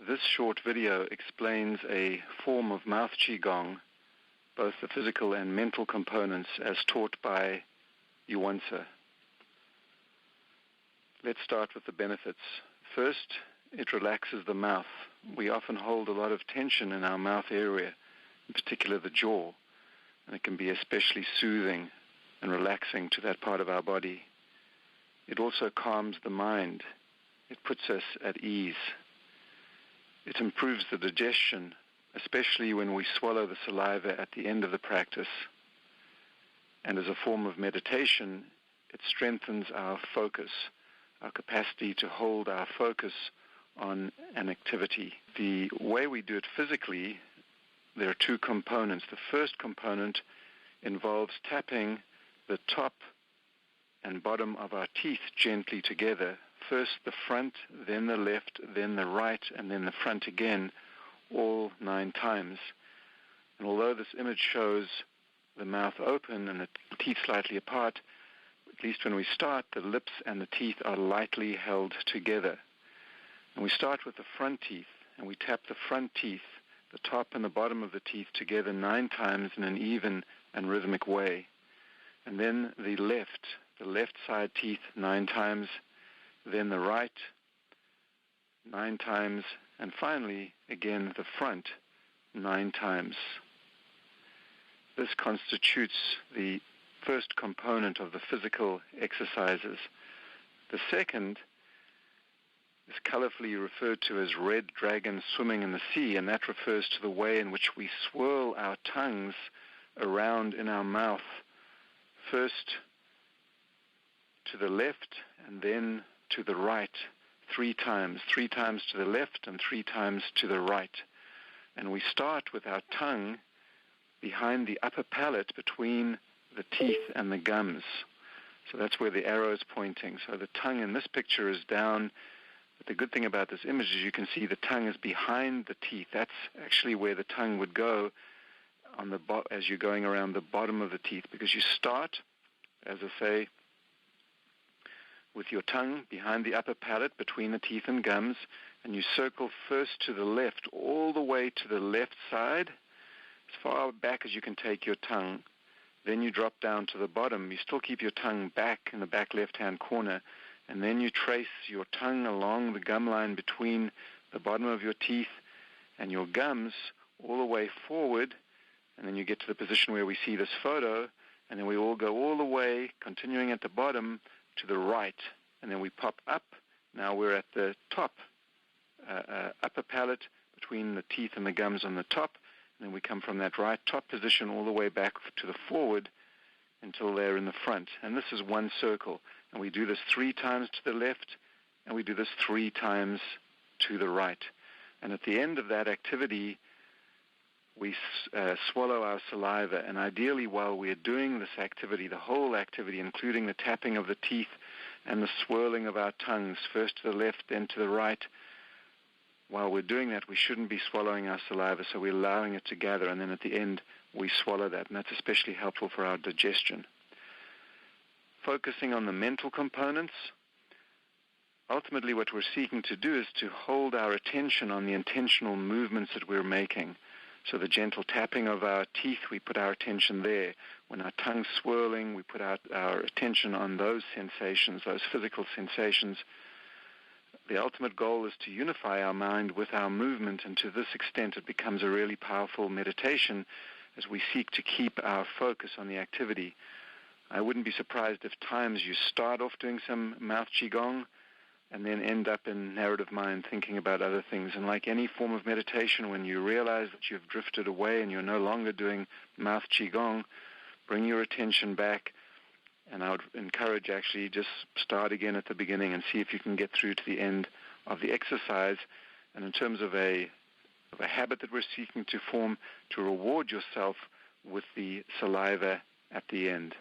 This short video explains a form of mouth Qigong, both the physical and mental components as taught by Yuan Tze. Let's start with the benefits. First, it relaxes the mouth. We often hold a lot of tension in our mouth area, in particular the jaw, and it can be especially soothing and relaxing to that part of our body. It also calms the mind. It puts us at ease. It improves the digestion, especially when we swallow the saliva at the end of the practice. And as a form of meditation, it strengthens our focus, our capacity to hold our focus on an activity. The way we do it physically, there are two components. The first component involves tapping the top and bottom of our teeth gently together. First the front, then the left, then the right, and then the front again, all 9 times. And although this image shows the mouth open and the teeth slightly apart, at least when we start, the lips and the teeth are lightly held together. And we start with the front teeth, and we tap the front teeth, the top and the bottom of the teeth together 9 times in an even and rhythmic way. And then the left side teeth 9 times, then the right 9 times, and finally, again, the front 9 times. This constitutes the first component of the physical exercises. The second is colorfully referred to as red dragon swimming in the sea, and that refers to the way in which we swirl our tongues around in our mouth, first to the left and then to the right 3 times, 3 times to the left and 3 times to the right. And we start with our tongue behind the upper palate between the teeth and the gums. So that's where the arrow is pointing. So the tongue in this picture is down. But the good thing about this image is you can see the tongue is behind the teeth. That's actually where the tongue would go on as you're going around the bottom of the teeth, because you start, as I say, with your tongue behind the upper palate between the teeth and gums, and you circle first to the left, all the way to the left side, as far back as you can take your tongue. Then you drop down to the bottom. You still keep your tongue back in the back left-hand corner, and then you trace your tongue along the gum line between the bottom of your teeth and your gums all the way forward, and then you get to the position where we see this photo, and then we all go all the way, continuing at the bottom, to the right, and then we pop up. Now we're at the top, upper palate between the teeth and the gums on the top, and then we come from that right top position all the way back to the forward until they're in the front. And this is one circle, and we do this 3 times to the left, and we do this 3 times to the right. And at the end of that activity, we swallow our saliva, and ideally while we're doing this activity, the whole activity, including the tapping of the teeth and the swirling of our tongues, first to the left, then to the right, while we're doing that, we shouldn't be swallowing our saliva, so we're allowing it to gather, and then at the end, we swallow that, and that's especially helpful for our digestion. Focusing on the mental components, ultimately what we're seeking to do is to hold our attention on the intentional movements that we're making. So the gentle tapping of our teeth, we put our attention there. When our tongue's swirling, we put our attention on those sensations, those physical sensations. The ultimate goal is to unify our mind with our movement, and to this extent it becomes a really powerful meditation as we seek to keep our focus on the activity. I wouldn't be surprised if times you start off doing some mouth Qigong and then end up in narrative mind thinking about other things. And like any form of meditation, when you realize that you've drifted away and you're no longer doing mouth Qigong, bring your attention back. And I would encourage actually just start again at the beginning and see if you can get through to the end of the exercise. And in terms of a habit that we're seeking to form, to reward yourself with the saliva at the end.